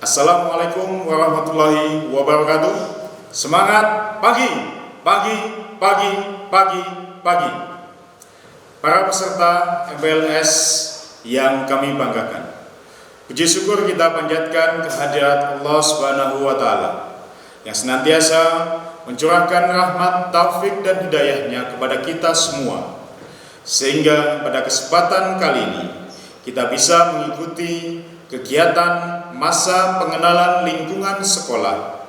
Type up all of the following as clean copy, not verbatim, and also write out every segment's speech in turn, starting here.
Assalamualaikum warahmatullahi wabarakatuh. Semangat pagi, pagi, pagi, pagi, pagi. Para peserta MPLS yang kami banggakan, puji syukur kita panjatkan kehadirat Allah Subhanahu wa Ta'ala yang senantiasa mencurahkan rahmat, taufik dan hidayahnya kepada kita semua, sehingga pada kesempatan kali ini kita bisa mengikuti kegiatan masa pengenalan lingkungan sekolah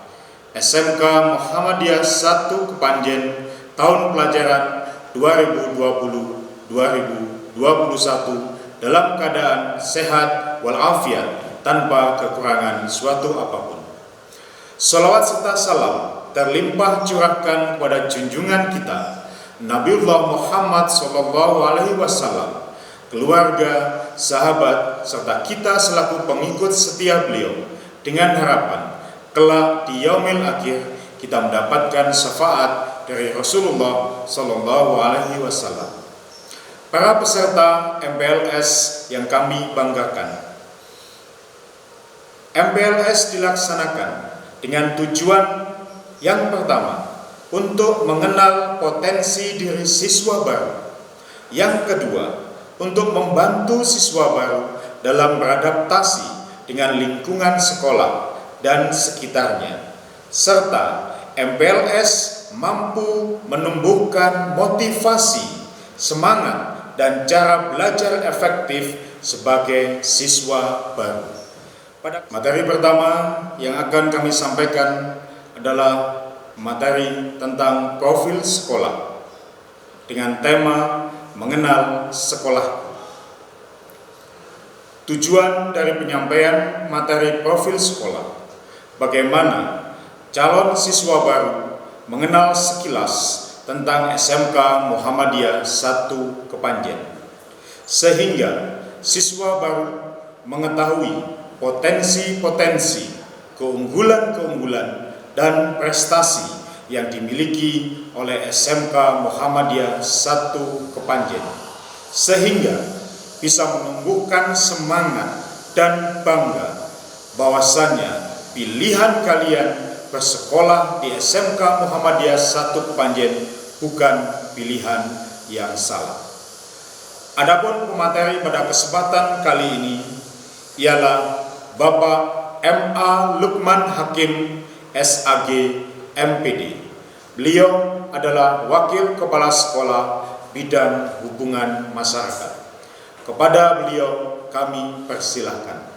SMK Muhammadiyah 1 Kepanjen tahun pelajaran 2020-2021 dalam keadaan sehat walafiat tanpa kekurangan suatu apapun. Salawat serta salam terlimpah curahkan kepada junjungan kita Nabiullah Muhammad SAW, keluarga, sahabat, serta kita selaku pengikut setia beliau, dengan harapan kelak di yaumil akhir kita mendapatkan syafaat dari Rasulullah SAW. Para peserta MPLS yang kami banggakan, MPLS dilaksanakan dengan tujuan yang pertama, untuk mengenal potensi diri siswa baru. Yang kedua, untuk membantu siswa baru dalam beradaptasi dengan lingkungan sekolah dan sekitarnya, serta MPLS mampu menumbuhkan motivasi, semangat, dan cara belajar efektif sebagai siswa baru. Pada materi pertama yang akan kami sampaikan adalah materi tentang profil sekolah dengan tema mengenal sekolahku. Tujuan dari penyampaian materi profil sekolah, bagaimana calon siswa baru mengenal sekilas tentang SMK Muhammadiyah 1 Kepanjen, sehingga siswa baru mengetahui potensi-potensi, keunggulan-keunggulan, dan prestasi yang dimiliki oleh SMK Muhammadiyah 1 Kepanjen, sehingga bisa menumbuhkan semangat dan bangga bahwasannya pilihan kalian bersekolah di SMK Muhammadiyah 1 Kepanjen bukan pilihan yang salah. Adapun pemateri pada kesempatan kali ini ialah Bapak M.A. Lukman Hakim SAG MPD. Beliau adalah Wakil Kepala Sekolah Bidang Hubungan Masyarakat. Kepada beliau kami persilahkan.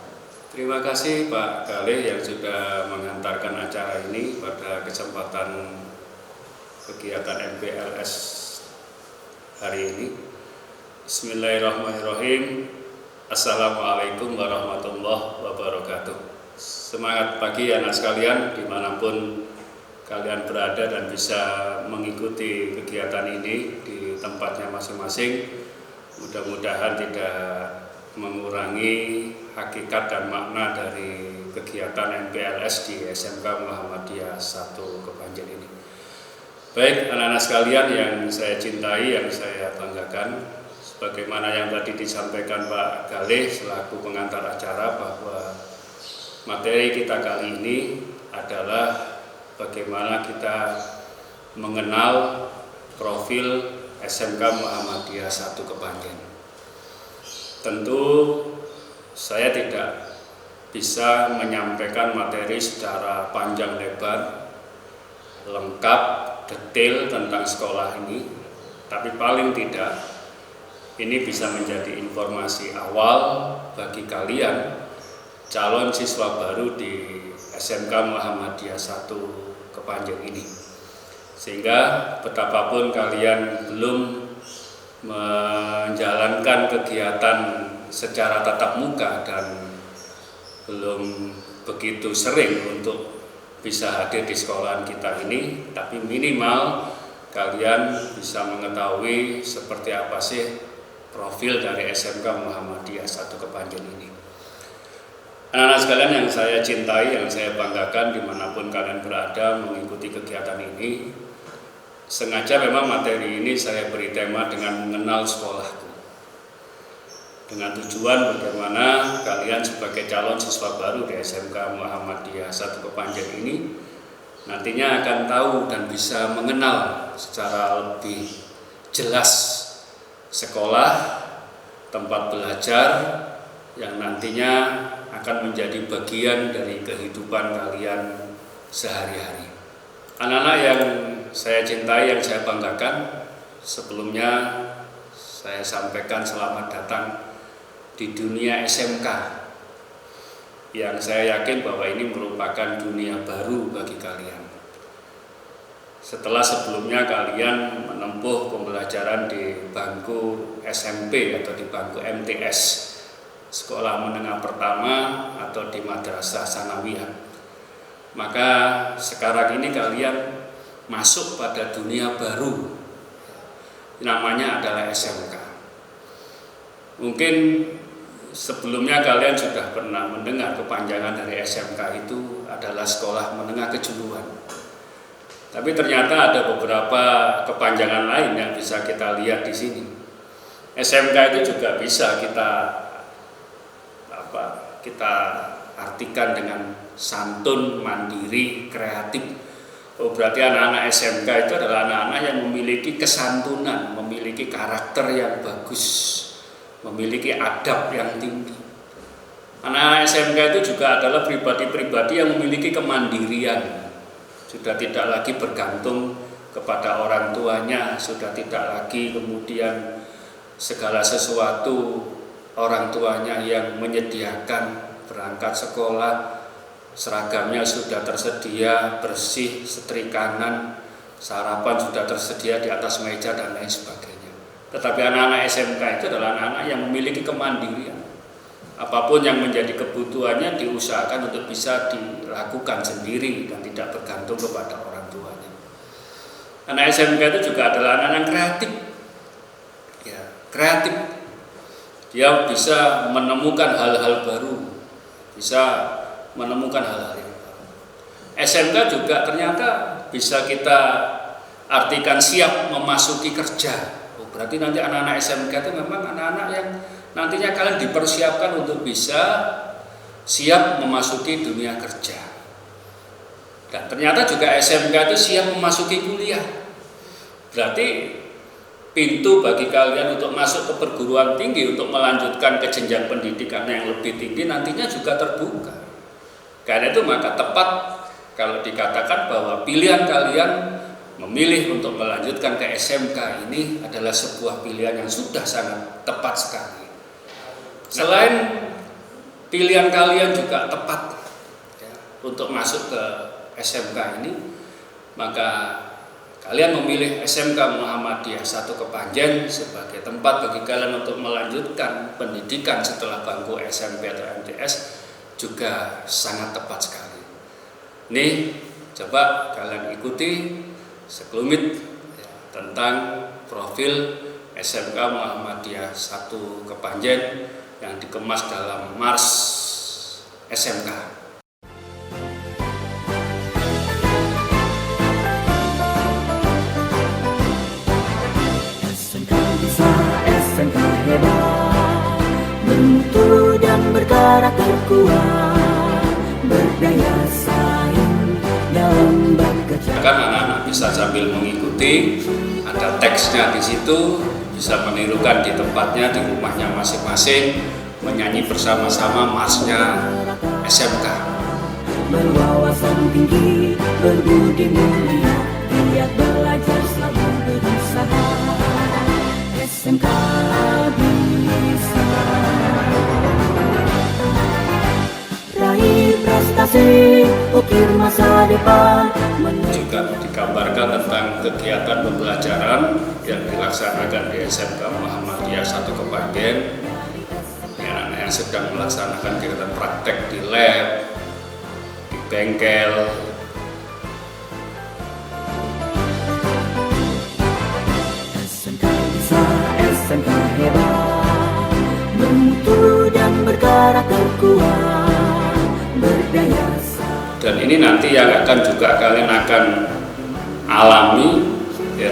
Terima kasih Pak Galih yang sudah mengantarkan acara ini pada kesempatan kegiatan MPLS hari ini. Bismillahirrahmanirrahim. Assalamualaikum warahmatullahi wabarakatuh. Semangat pagi anak sekalian dimanapun kalian berada dan bisa mengikuti kegiatan ini di tempatnya masing-masing. Mudah-mudahan tidak mengurangi hakikat dan makna dari kegiatan MPLS di SMK Muhammadiyah 1 Kepanjen ini. Baik anak-anak sekalian yang saya cintai, yang saya banggakan, sebagaimana yang tadi disampaikan Pak Galih selaku pengantar acara, bahwa materi kita kali ini adalah bagaimana kita mengenal profil SMK Muhammadiyah 1 Kepanjen. Tentu saya tidak bisa menyampaikan materi secara panjang lebar, lengkap, detail tentang sekolah ini, tapi paling tidak ini bisa menjadi informasi awal bagi kalian calon siswa baru di SMK Muhammadiyah 1 Kepanjen ini, sehingga betapapun kalian belum menjalankan kegiatan secara tatap muka dan belum begitu sering untuk bisa hadir di sekolahan kita ini, tapi minimal kalian bisa mengetahui seperti apa sih profil dari SMK Muhammadiyah 1 Kepanjen ini. Anak-anak sekalian yang saya cintai, yang saya banggakan dimanapun kalian berada mengikuti kegiatan ini, sengaja memang materi ini saya beri tema dengan mengenal sekolahku. dengan tujuan bagaimana kalian sebagai calon siswa baru di SMK Muhammadiyah 1 Kepanjen ini nantinya akan tahu dan bisa mengenal secara lebih jelas sekolah, tempat belajar yang nantinya akan menjadi bagian dari kehidupan kalian sehari-hari. Anak-anak yang saya cintai, yang saya banggakan, sebelumnya saya sampaikan selamat datang di dunia SMK yang saya yakin bahwa ini merupakan dunia baru bagi kalian. Setelah sebelumnya kalian menempuh pembelajaran di bangku SMP atau di bangku MTS, sekolah menengah pertama atau di madrasah sanawiyah, maka sekarang ini kalian masuk pada dunia baru, namanya adalah SMK. Mungkin sebelumnya kalian sudah pernah mendengar kepanjangan dari SMK itu adalah sekolah menengah kejuruan. Tapi ternyata ada beberapa kepanjangan lain yang bisa kita lihat di sini. SMK itu juga bisa kita artikan dengan santun, mandiri, kreatif. Oh, berarti anak-anak SMK itu adalah anak-anak yang memiliki kesantunan, memiliki karakter yang bagus, memiliki adab yang tinggi. Anak-anak SMK itu juga adalah pribadi-pribadi yang memiliki kemandirian, sudah tidak lagi bergantung kepada orang tuanya, sudah tidak lagi kemudian segala sesuatu orang tuanya yang menyediakan, berangkat sekolah, seragamnya sudah tersedia, bersih, setrikanan, sarapan sudah tersedia di atas meja dan lain sebagainya. Tetapi anak-anak SMK itu adalah anak-anak yang memiliki kemandirian. Apapun yang menjadi kebutuhannya diusahakan untuk bisa dilakukan sendiri dan tidak bergantung kepada orang tuanya. Anak SMK itu juga adalah anak-anak yang kreatif. Ya, kreatif. Dia bisa menemukan hal-hal baru, bisa menemukan hal-hal yang baru. SMK juga ternyata bisa kita artikan siap memasuki kerja. Oh, berarti nanti anak-anak SMK itu memang anak-anak yang nantinya kalian dipersiapkan untuk bisa siap memasuki dunia kerja. Dan ternyata juga SMK itu siap memasuki kuliah. Berarti pintu bagi kalian untuk masuk ke perguruan tinggi, untuk melanjutkan ke jenjang pendidikan yang lebih tinggi nantinya juga terbuka. Karena itu maka tepat kalau dikatakan bahwa pilihan kalian memilih untuk melanjutkan ke SMK ini adalah sebuah pilihan yang sudah sangat tepat sekali. Selain pilihan kalian juga tepat ya, untuk masuk ke SMK ini, maka kalian memilih SMK Muhammadiyah 1 Kepanjen sebagai tempat bagi kalian untuk melanjutkan pendidikan setelah bangku SMP atau MTS juga sangat tepat sekali. Nih, coba kalian ikuti sekelumit ya, tentang profil SMK Muhammadiyah 1 Kepanjen yang dikemas dalam Mars SMK. SMK bisa, SMK hebat, bermutu dan berkarakter kuat, berdaya saing dalam bekerja. Kan anak-anak bisa sambil mengikuti, ada teksnya di situ, bisa menirukan di tempatnya, di rumahnya masing-masing, menyanyi bersama-sama marsnya SMK. Berwawasan tinggi, berbudi mulia, giat belajar selalu berusaha. SMK bisa raih prestasi, ukir masa depan. Juga digambarkan tentang kegiatan pembelajaran yang dilaksanakan di SMK Muhammadiyah 1 Kepanjen. Anak-anak yang sedang melaksanakan kegiatan praktek di lab, di bengkel. SMK bisa, SMK hebat, bermutu dan berkarakter kuat, berdaya. Dan ini nanti yang akan juga kalian akan alami ya,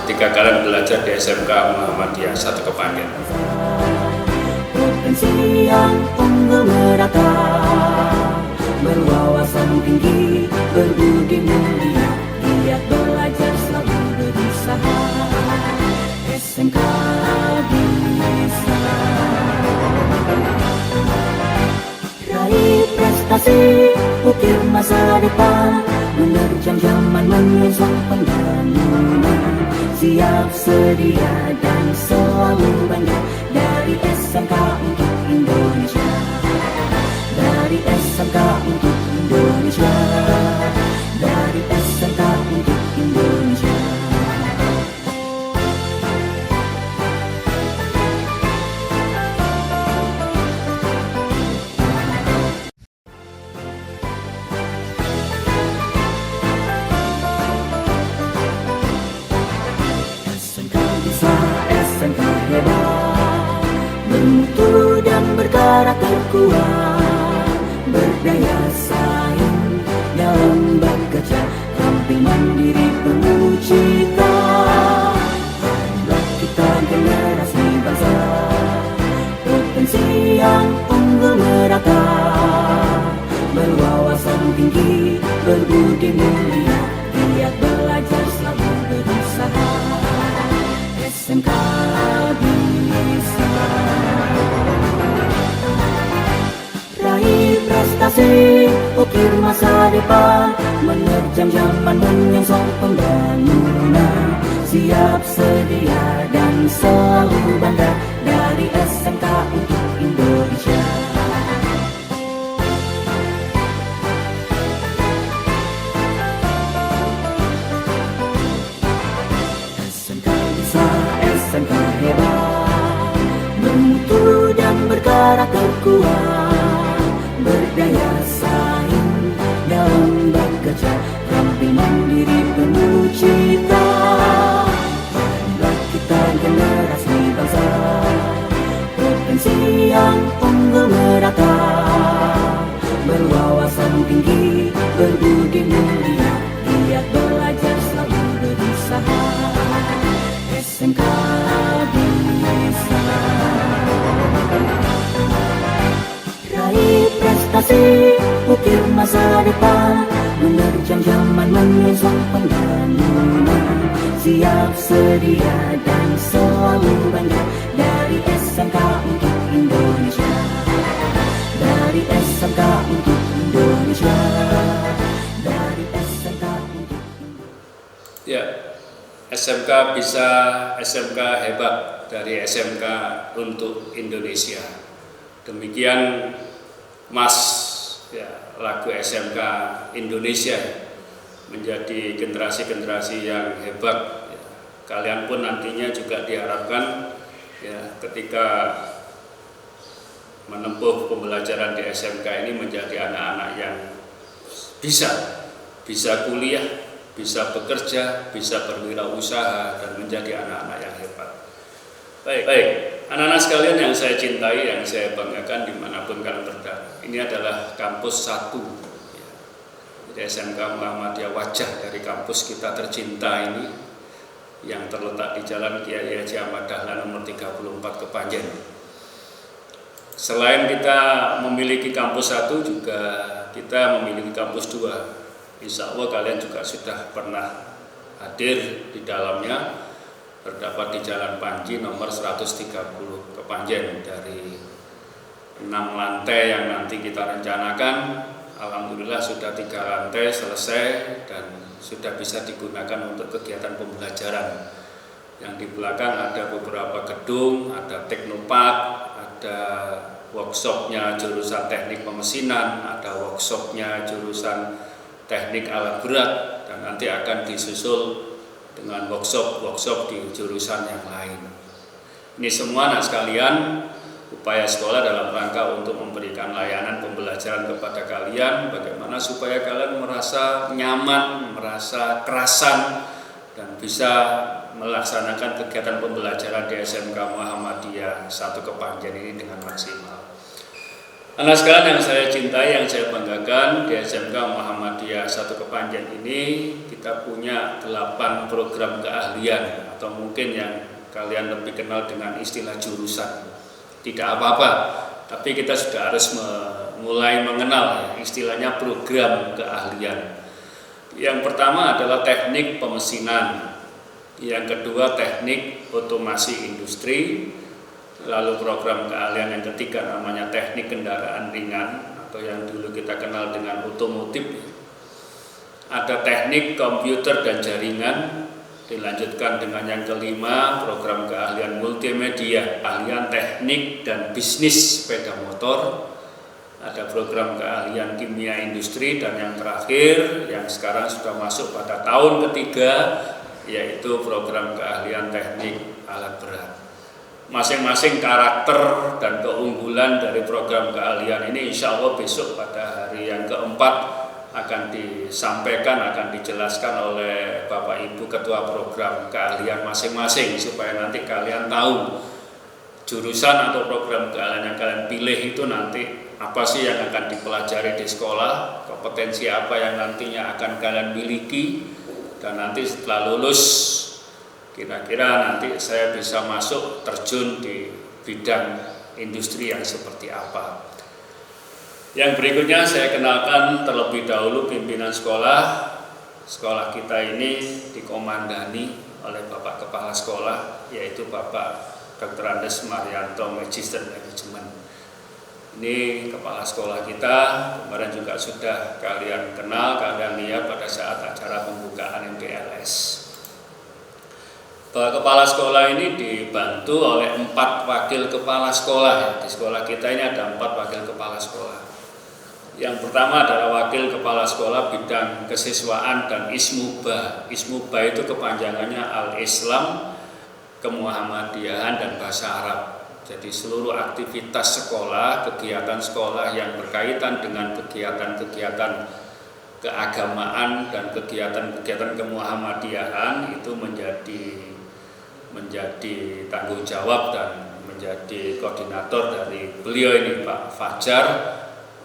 ketika kalian belajar di SMK Muhammadiyah 1 Kepanjen. Provinsi yang unggul merata, berwawasan tinggi, berbudi mulia, giat belajar selalu berusaha. SMK bisa raih prestasi, ukir masa depan, menerjang zaman menyongsong pembangunan. Siap, sedia, dan selalu bangga dari SMK untuk Indonesia. Dari SMK untuk Indonesia. Dari SMK untuk Indonesia. SMK bisa, SMK hebat, bermutu dan berkarakter kuat, berdaya saing dalam bekerja, tampil mandiri penuh cita. Marilah kita generasi bangsa, provinsi yang unggul merata, berwawasan tinggi, berbudi mulia, giat belajar selalu berusaha. SMK bisa raih prestasi, ukir masa depan, menerjang zaman menyongsong pembangunan. Siap, sedia, dan selalu bangga dari SMK untuk Indonesia. SMK bisa, SMK hebat, bermutu dan berkarakter kuat, berdaya saing dalam bekerja, tampil mandiri penuh cita. Marilah kita generasi bangsa, provinsi yang unggul merata, berwawasan tinggi, berbudi mulia, giat belajar selalu berusaha. SMK bisa raih prestasi, ukir masa depan, menerjang zaman menyongsong pembangunan. Siap, sedia, dan selalu bangga dari SMK untuk Indonesia. Dari SMK untuk Indonesia. Dari SMK untuk Indonesia. Ya, SMK bisa, SMK hebat, dari SMK untuk Indonesia. Demikian Mas, ya, lagu SMK Indonesia menjadi generasi-generasi yang hebat. Ya, kalian pun nantinya juga diharapkan, ya, ketika menempuh pembelajaran di SMK ini menjadi anak-anak yang bisa kuliah, bisa bekerja, bisa berwirausaha, dan menjadi anak-anak yang hebat. Baik, anak-anak sekalian yang saya cintai, yang saya banggakan dimanapun kalian berada. Ini adalah kampus 1, ya. Jadi SMK Muhammadiyah, wajah dari kampus kita tercinta ini, yang terletak di Jalan Kiai Haji Ahmad Dahlan nomor 34 Kepanjen. Selain kita memiliki kampus 1, juga kita memiliki kampus 2. Insya Allah kalian juga sudah pernah hadir di dalamnya, terdapat di Jalan Panji nomor 130 Kepanjen. Dari 6 lantai yang nanti kita rencanakan, alhamdulillah sudah 3 lantai selesai dan sudah bisa digunakan untuk kegiatan pembelajaran. Yang di belakang ada beberapa gedung, ada teknopark, ada workshopnya jurusan teknik pemesinan, ada workshopnya jurusan teknik alat berat, dan nanti akan disusul dengan workshop di jurusan yang lain. Ini semua anak sekalian upaya sekolah dalam rangka untuk memberikan layanan pembelajaran kepada kalian, bagaimana supaya kalian merasa nyaman, merasa kerasan, dan bisa melaksanakan kegiatan pembelajaran di SMK Muhammadiyah 1 Kepanjen ini dengan maksimal. Anak sekalian yang saya cintai, yang saya banggakan, di SMK Muhammadiyah 1 Kepanjen ini kita punya 8 program keahlian, atau mungkin yang kalian lebih kenal dengan istilah jurusan. tidak apa-apa, tapi kita sudah harus mulai mengenal ya, istilahnya program keahlian. Yang pertama adalah teknik pemesinan, yang kedua teknik otomasi industri, lalu program keahlian yang ketiga namanya teknik kendaraan ringan atau yang dulu kita kenal dengan otomotif. Ada teknik komputer dan jaringan, dilanjutkan dengan yang kelima program keahlian multimedia, keahlian teknik dan bisnis sepeda motor. Ada program keahlian kimia industri, dan yang terakhir yang sekarang sudah masuk pada tahun ketiga yaitu program keahlian teknik alat berat. Masing-masing karakter dan keunggulan dari program keahlian ini insya Allah besok pada hari yang keempat akan disampaikan, akan dijelaskan oleh Bapak Ibu Ketua Program Keahlian masing-masing, supaya nanti kalian tahu jurusan atau program keahlian yang kalian pilih itu nanti apa sih yang akan dipelajari di sekolah, kompetensi apa yang nantinya akan kalian miliki, dan nanti setelah lulus kira-kira nanti saya bisa masuk terjun di bidang industri yang seperti apa. Yang berikutnya saya kenalkan terlebih dahulu pimpinan sekolah. Sekolah kita ini dikomandani oleh Bapak Kepala Sekolah, yaitu Bapak Dr. Andes Marianto, Magister Manajemen. Ini kepala sekolah kita, kemarin juga sudah kalian kenal, kalian lihat pada saat acara pembukaan MPLS. Kepala sekolah ini dibantu oleh 4 wakil kepala sekolah. Di sekolah kita ini ada 4 wakil kepala sekolah. Yang pertama adalah wakil kepala sekolah bidang kesiswaan dan Ismuba. Ismuba itu kepanjangannya Al-Islam, Kemuhammadiyahan, dan Bahasa Arab. Jadi seluruh aktivitas sekolah, kegiatan sekolah yang berkaitan dengan kegiatan-kegiatan keagamaan dan kegiatan-kegiatan kemuhammadiyahan itu menjadi tanggung jawab dan menjadi koordinator dari beliau ini, Pak Fajar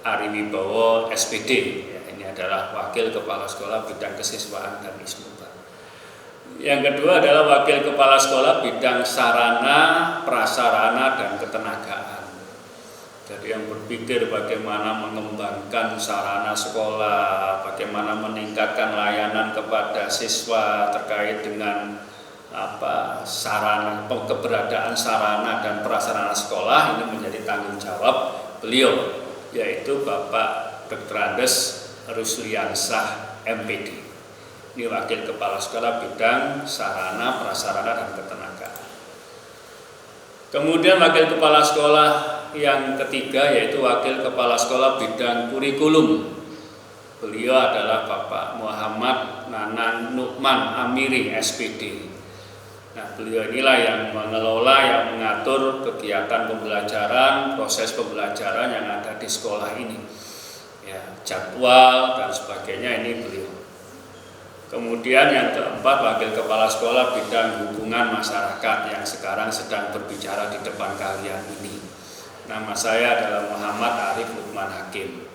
Ariwibowo SPD. Ya, ini adalah wakil kepala sekolah bidang kesiswaan dan Ismuba. Yang kedua adalah wakil kepala sekolah bidang sarana, prasarana, dan ketenagaan. Jadi yang berpikir bagaimana mengembangkan sarana sekolah, bagaimana meningkatkan layanan kepada siswa terkait dengan sarana, keberadaan sarana dan prasarana sekolah, ini menjadi tanggung jawab beliau, yaitu Bapak Dr. Andes Rusliansah MPD. Ini wakil kepala sekolah bidang sarana, prasarana, dan ketenagaan. Kemudian wakil kepala sekolah yang ketiga yaitu wakil kepala sekolah bidang kurikulum. Beliau adalah Bapak Muhammad Nanan Nukman Amiri SPD. Nah, beliau inilah yang mengelola, yang mengatur kegiatan pembelajaran, proses pembelajaran yang ada di sekolah ini. Ya, jadwal dan sebagainya ini beliau. Kemudian yang keempat, wakil kepala sekolah bidang hubungan masyarakat yang sekarang sedang berbicara di depan kalian ini. Nama saya adalah Muhammad Arif Lukman Hakim.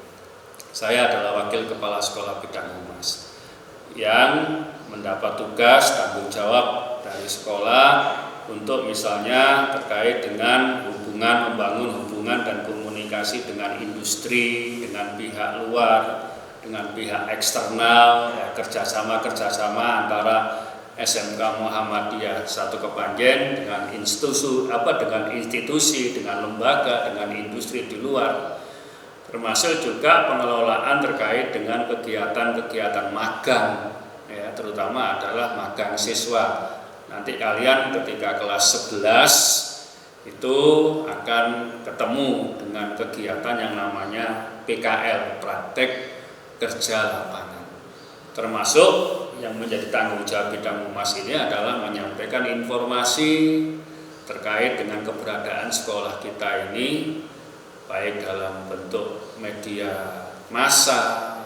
Saya adalah wakil kepala sekolah bidang humas yang mendapat tugas tanggung jawab dari sekolah untuk misalnya terkait dengan membangun hubungan dan komunikasi dengan industri, dengan pihak luar, dengan pihak eksternal, ya, kerjasama antara SMK Muhammadiyah 1 Kepanjen dengan institusi, dengan lembaga, dengan industri di luar, termasuk juga pengelolaan terkait dengan kegiatan-kegiatan magang, ya, terutama adalah magang siswa. Nanti kalian ketika kelas 11 itu akan ketemu dengan kegiatan yang namanya PKL, praktek kerja lapangan, termasuk yang menjadi tanggung jawab bidang humas ini adalah menyampaikan informasi terkait dengan keberadaan sekolah kita ini, baik dalam bentuk media massa,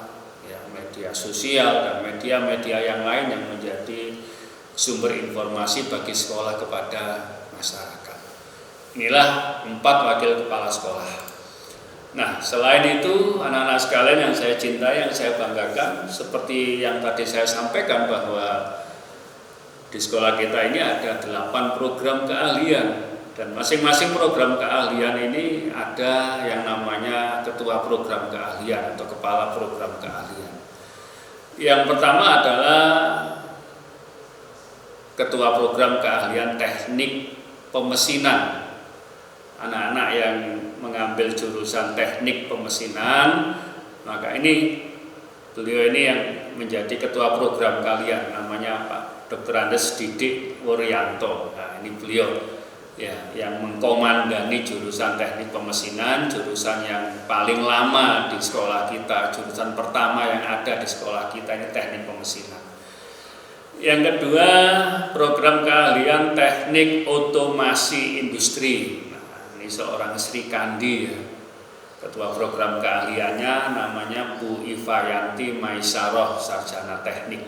ya, media sosial, dan media-media yang lain yang menjadi sumber informasi bagi sekolah kepada masyarakat. Inilah 4 wakil kepala sekolah. Nah, selain itu anak-anak sekalian yang saya cintai, yang saya banggakan, seperti yang tadi saya sampaikan bahwa di sekolah kita ini ada 8 program keahlian. Dan masing-masing program keahlian ini ada yang namanya ketua program keahlian atau kepala program keahlian. Yang pertama adalah ketua program keahlian teknik pemesinan. Anak-anak yang mengambil jurusan teknik pemesinan, maka ini beliau ini yang menjadi ketua program kalian, namanya Pak Dr. Andes Didik Wuryanto. Nah, ini beliau ya yang mengkomandani jurusan teknik pemesinan, jurusan yang paling lama di sekolah kita, jurusan pertama yang ada di sekolah kita ini teknik pemesinan. Yang kedua, program keahlian teknik otomasi industri. Nah, ini seorang Sri Kandi ya. Ketua program keahliannya namanya Bu Ivayanti Maisaroh, sarjana teknik.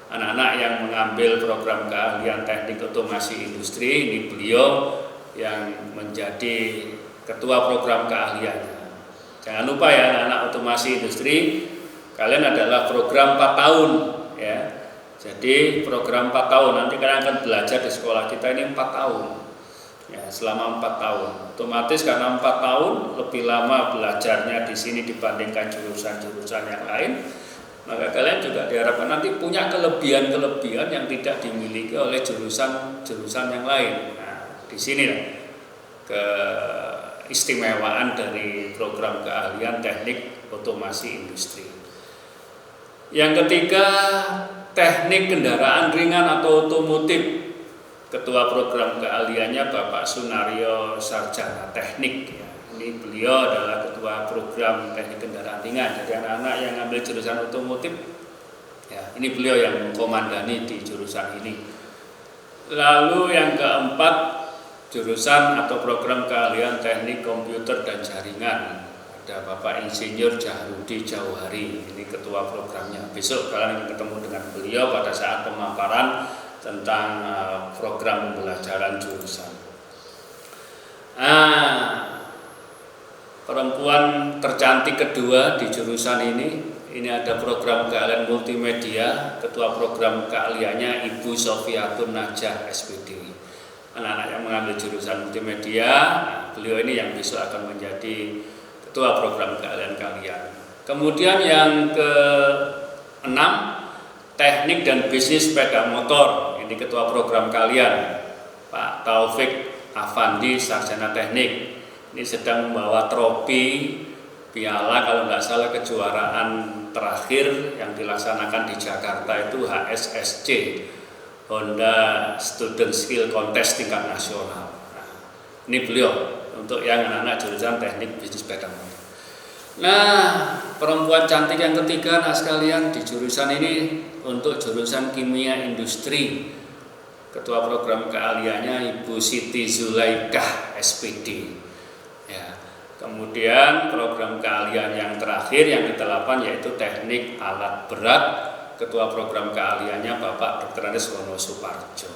Anak-anak yang mengambil program keahlian teknik otomasi industri, ini beliau yang menjadi ketua program keahliannya. Jangan lupa ya anak-anak otomasi industri, kalian adalah program 4 tahun ya. Jadi program 4 tahun, nanti kalian akan belajar di sekolah kita ini 4 tahun ya, selama 4 tahun. Otomatis karena 4 tahun lebih lama belajarnya di sini dibandingkan jurusan-jurusan yang lain, maka kalian juga diharapkan nanti punya kelebihan-kelebihan yang tidak dimiliki oleh jurusan-jurusan yang lain. Nah, di sini keistimewaan dari program keahlian teknik otomasi industri. Yang ketiga, teknik kendaraan ringan atau otomotif. Ketua program keahliannya Bapak Sunario, sarjana teknik ya. Ini beliau adalah ketua program teknik kendaraan ringan. Jadi anak-anak yang ambil jurusan otomotif ya, ini beliau yang mengkomandani di jurusan ini. Lalu yang keempat, jurusan atau program keahlian teknik komputer dan jaringan. Ada Bapak Insinyur Jahrudi Jauhari, ini ketua programnya. Besok kalian akan ketemu dengan beliau pada saat pemaparan tentang program pembelajaran jurusan. Perempuan tercantik kedua di jurusan ini ada program keahlian multimedia. Ketua program keahliannya Ibu Sofiatun Najah SPD. Anak-anak yang mengambil jurusan multimedia, beliau ini yang besok akan menjadi ketua program keahlian kalian. Kemudian yang ke-6, teknik dan bisnis sepeda motor. Ini ketua program kalian Pak Taufik Afandi, sarjana teknik. Ini sedang membawa trofi piala kalau nggak salah kejuaraan terakhir yang dilaksanakan di Jakarta itu HSSC, Honda Student Skill Contest tingkat nasional. Nah, ini beliau untuk yang anak-anak jurusan teknik bisnis sepeda motor. Nah, perempuan cantik yang ketiga anak sekalian di jurusan ini untuk jurusan kimia industri. Ketua program keahliannya Ibu Siti Zulaikah SPD. Ya. Kemudian program keahlian yang terakhir yang ke-8 yaitu teknik alat berat. Ketua program keahliannya Bapak Dr. Andes Wono Suparjo.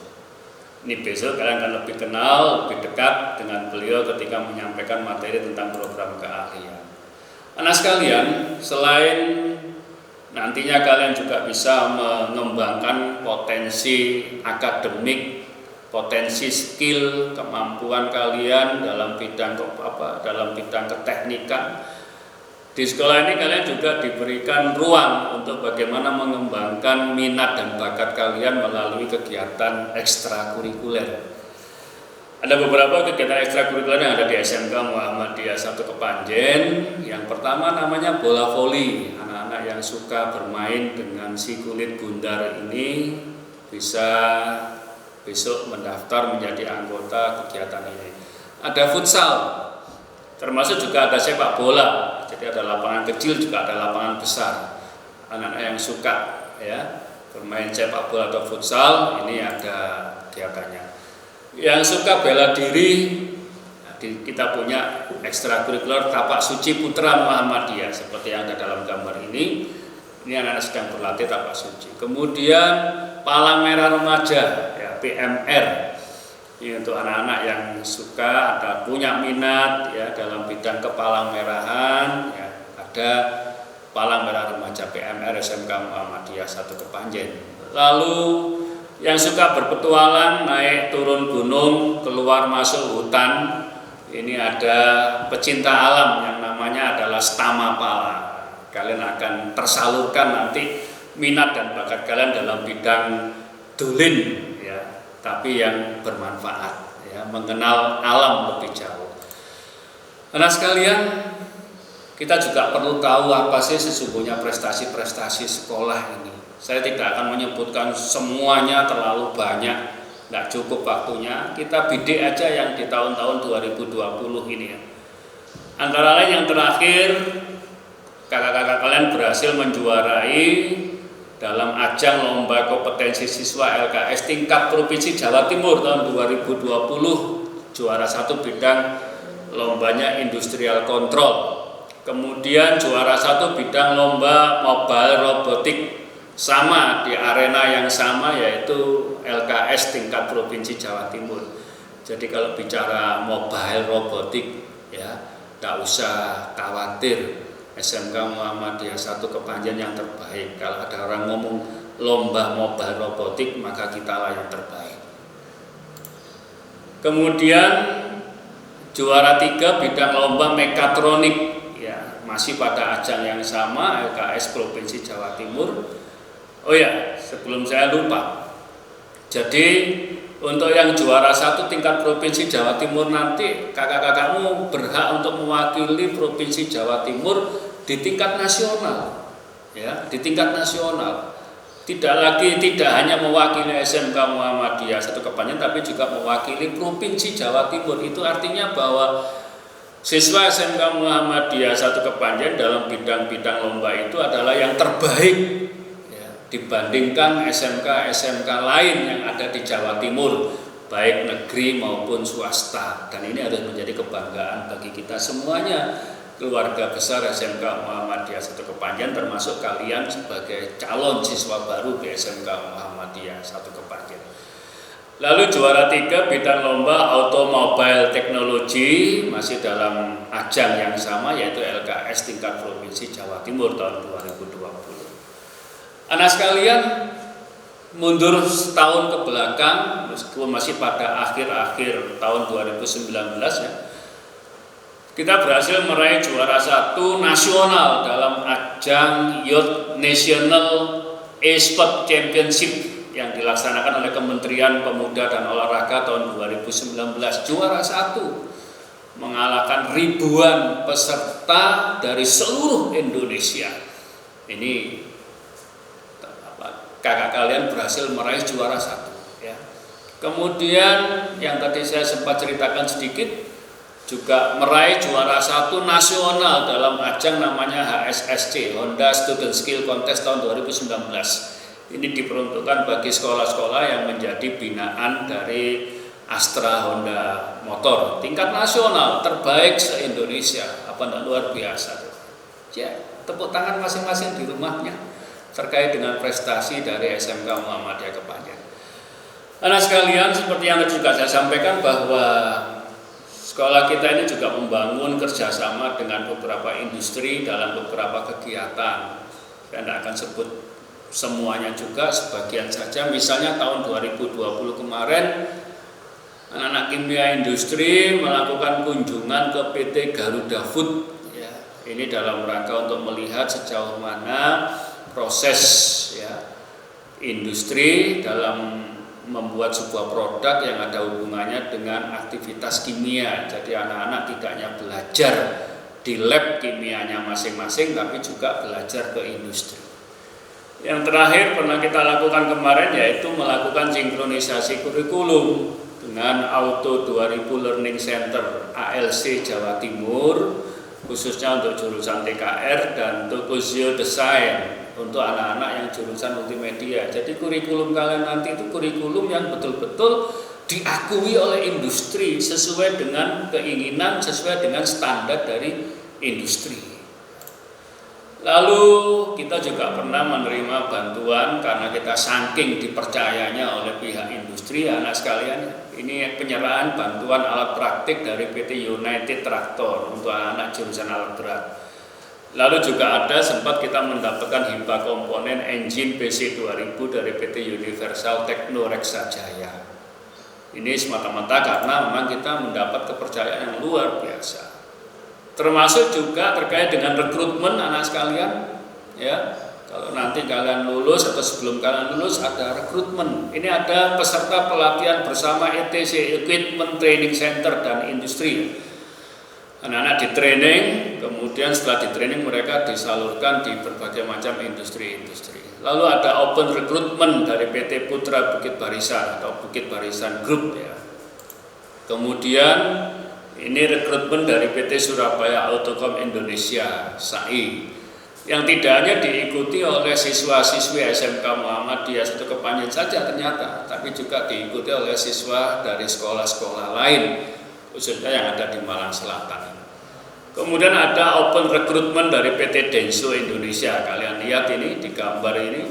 Ini besok kalian akan lebih kenal, lebih dekat dengan beliau ketika menyampaikan materi tentang program keahlian. Anak sekalian, selain nantinya kalian juga bisa mengembangkan potensi akademik, potensi skill, kemampuan kalian dalam bidang keteknikan. Di sekolah ini kalian juga diberikan ruang untuk bagaimana mengembangkan minat dan bakat kalian melalui kegiatan ekstrakurikuler. Ada beberapa kegiatan ekstrakurikuler yang ada di SMK Muhammadiyah 1 Kepanjen. Yang pertama namanya bola voli. Anak-anak yang suka bermain dengan si kulit bundar ini bisa besok mendaftar menjadi anggota kegiatan ini. Ada futsal, termasuk juga ada sepak bola. Jadi ada lapangan kecil juga ada lapangan besar. Anak-anak yang suka ya bermain sepak bola atau futsal ini ada kegiatannya. Yang suka bela diri, kita punya ekstrakurikuler Tapak Suci Putra Muhammadiyah seperti yang ada dalam gambar ini. Ini anak-anak sedang berlatih tapak suci. Kemudian Palang Merah Remaja, ya, PMR. Ini untuk anak-anak yang suka ada punya minat ya dalam bidang kepalang merahan. Ya, ada Palang Merah Remaja PMR SMK Muhammadiyah 1 Kepanjen. Lalu yang suka berpetualang, naik turun gunung, keluar masuk hutan. Ini ada pecinta alam yang namanya adalah Stamapala. Kalian akan tersalurkan nanti minat dan bakat kalian dalam bidang dolin, ya, tapi yang bermanfaat, ya, mengenal alam lebih jauh. Anak sekalian, kita juga perlu tahu apa sih sesungguhnya prestasi-prestasi sekolah ini. Saya tidak akan menyebutkan semuanya, terlalu banyak, tidak cukup waktunya. Kita bidik aja yang di tahun-tahun 2020 ini ya. Antara lain yang terakhir, kakak-kakak kalian berhasil menjuarai dalam ajang lomba kompetensi siswa LKS tingkat Provinsi Jawa Timur tahun 2020, juara 1 bidang lombanya industrial control. Kemudian juara 1 bidang lomba mobile robotik, sama di arena yang sama, yaitu LKS tingkat Provinsi Jawa Timur. Jadi kalau bicara mobile robotik, ya tidak usah khawatir, SMK Muhammadiyah 1 Kepanjen yang terbaik. Kalau ada orang ngomong lomba mobile robotik, maka kitalah yang terbaik. Kemudian juara 3 bidang lomba mekatronik, ya masih pada ajang yang sama, LKS Provinsi Jawa Timur. Oh ya, sebelum saya lupa, jadi untuk yang juara 1 tingkat Provinsi Jawa Timur nanti kakak-kakakmu berhak untuk mewakili Provinsi Jawa Timur di tingkat nasional, ya, di tingkat nasional. Tidak hanya mewakili SMK Muhammadiyah 1 Kepanjen, tapi juga mewakili Provinsi Jawa Timur. Itu artinya bahwa siswa SMK Muhammadiyah 1 Kepanjen dalam bidang-bidang lomba itu adalah yang terbaik dibandingkan SMK-SMK lain yang ada di Jawa Timur, baik negeri maupun swasta. Dan ini harus menjadi kebanggaan bagi kita semuanya, keluarga besar SMK Muhammadiyah 1 Kepanjen, termasuk kalian sebagai calon siswa baru di SMK Muhammadiyah 1 Kepanjen. Lalu juara 3 bidang lomba automobile teknologi, masih dalam ajang yang sama, yaitu LKS tingkat Provinsi Jawa Timur tahun 2020. Anak sekalian, mundur setahun ke belakang, meskipun masih pada akhir-akhir tahun 2019 ya, kita berhasil meraih juara 1 nasional dalam ajang Youth National E-Sport Championship yang dilaksanakan oleh Kementerian Pemuda dan Olahraga tahun 2019. Juara 1, mengalahkan ribuan peserta dari seluruh Indonesia. Ini kakak kalian berhasil meraih juara 1 ya. Kemudian yang tadi saya sempat ceritakan sedikit, juga meraih juara 1 nasional dalam ajang namanya HSSC, Honda Student Skill Contest tahun 2019. Ini diperuntukkan bagi sekolah-sekolah yang menjadi binaan dari Astra Honda Motor, tingkat nasional terbaik se-Indonesia. Apa enggak luar biasa tuh? Ya, tepuk tangan masing-masing di rumahnya terkait dengan prestasi dari SMK Muhammadiyah Kepanjen. Anak sekalian, seperti yang juga saya sampaikan bahwa sekolah kita ini juga membangun kerjasama dengan beberapa industri dalam beberapa kegiatan. Saya tidak akan sebut semuanya juga, sebagian saja. Misalnya tahun 2020 kemarin, anak-anak kimia industri melakukan kunjungan ke PT Garuda Food. Ya, ini dalam rangka untuk melihat sejauh mana proses ya industri dalam membuat sebuah produk yang ada hubungannya dengan aktivitas kimia. Jadi anak-anak tidak hanya belajar di lab kimianya masing-masing, tapi juga belajar ke industri. Yang terakhir pernah kita lakukan kemarin yaitu melakukan sinkronisasi kurikulum dengan Auto 2000 Learning Center ALC Jawa Timur, khususnya untuk jurusan TKR, dan Tokyo Design untuk anak-anak yang jurusan multimedia. Jadi kurikulum kalian nanti itu kurikulum yang betul-betul diakui oleh industri sesuai dengan keinginan, sesuai dengan standar dari industri. Lalu kita juga pernah menerima bantuan karena kita saking dipercayanya oleh pihak industri. Anak sekalian, ini penyerahan bantuan alat praktik dari PT United Traktor untuk anak-anak jurusan alat berat. Lalu juga ada sempat kita mendapatkan hibah komponen engine PC 2000 dari PT Universal Tekno Reksa Jaya. Ini semata-mata karena memang kita mendapat kepercayaan yang luar biasa. Termasuk juga terkait dengan rekrutmen anak sekalian, ya. Kalau nanti kalian lulus atau sebelum kalian lulus ada rekrutmen. Ini ada peserta pelatihan bersama ETC, Equipment Training Center dan Industri. Anak-anak di training, kemudian setelah di training mereka disalurkan di berbagai macam industri-industri. Lalu ada open recruitment dari PT Putra Bukit Barisan atau Bukit Barisan Group, ya. Kemudian ini rekrutmen dari PT Surabaya Autocom Indonesia (SAI) yang tidak hanya diikuti oleh siswa-siswi SMK Muhammadiyah Satu Kepanjen saja ternyata, tapi juga diikuti oleh siswa dari sekolah-sekolah lain, khususnya yang ada di Malang Selatan. Kemudian ada open recruitment dari PT Denso Indonesia. Kalian lihat ini di gambar ini.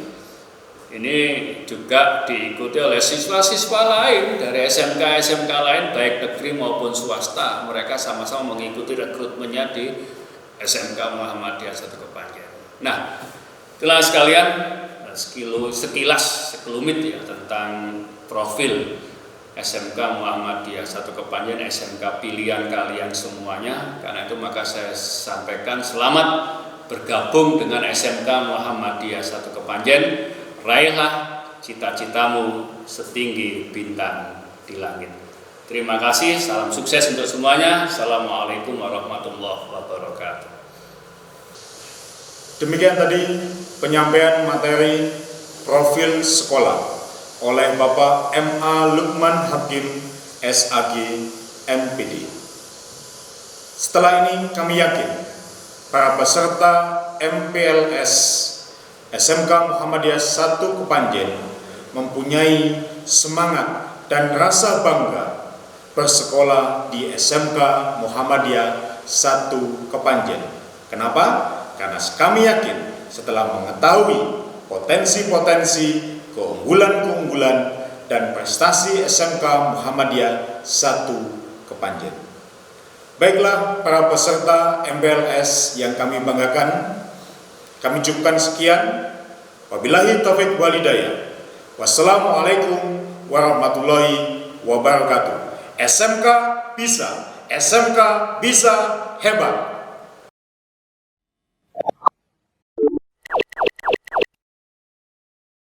Ini juga diikuti oleh siswa-siswa lain dari SMK-SMK lain baik negeri maupun swasta. Mereka sama-sama mengikuti rekrutmennya di SMK Muhammadiyah Satu Kepanjen. Nah, itulah sekalian sekelumit ya tentang profil SMK Muhammadiyah Satu Kepanjen, SMK pilihan kalian semuanya. Karena itu maka saya sampaikan selamat bergabung dengan SMK Muhammadiyah Satu Kepanjen. Raihlah cita-citamu setinggi bintang di langit. Terima kasih, salam sukses untuk semuanya. Assalamualaikum warahmatullahi wabarakatuh. Demikian tadi penyampaian materi profil sekolah oleh Bapak M.A. Lukman Hakim, SAG, MPD. Setelah ini kami yakin para peserta MPLS SMK Muhammadiyah Satu Kepanjen mempunyai semangat dan rasa bangga bersekolah di SMK Muhammadiyah Satu Kepanjen. Kenapa? Karena kami yakin setelah mengetahui potensi-potensi, keunggulan-keunggulan, dan prestasi SMK Muhammadiyah Satu Kepanjen. Baiklah para peserta MPLS yang kami banggakan, kami cukupkan sekian. Wabillahi taufiq wal hidayah. Wassalamualaikum warahmatullahi wabarakatuh. SMK bisa hebat.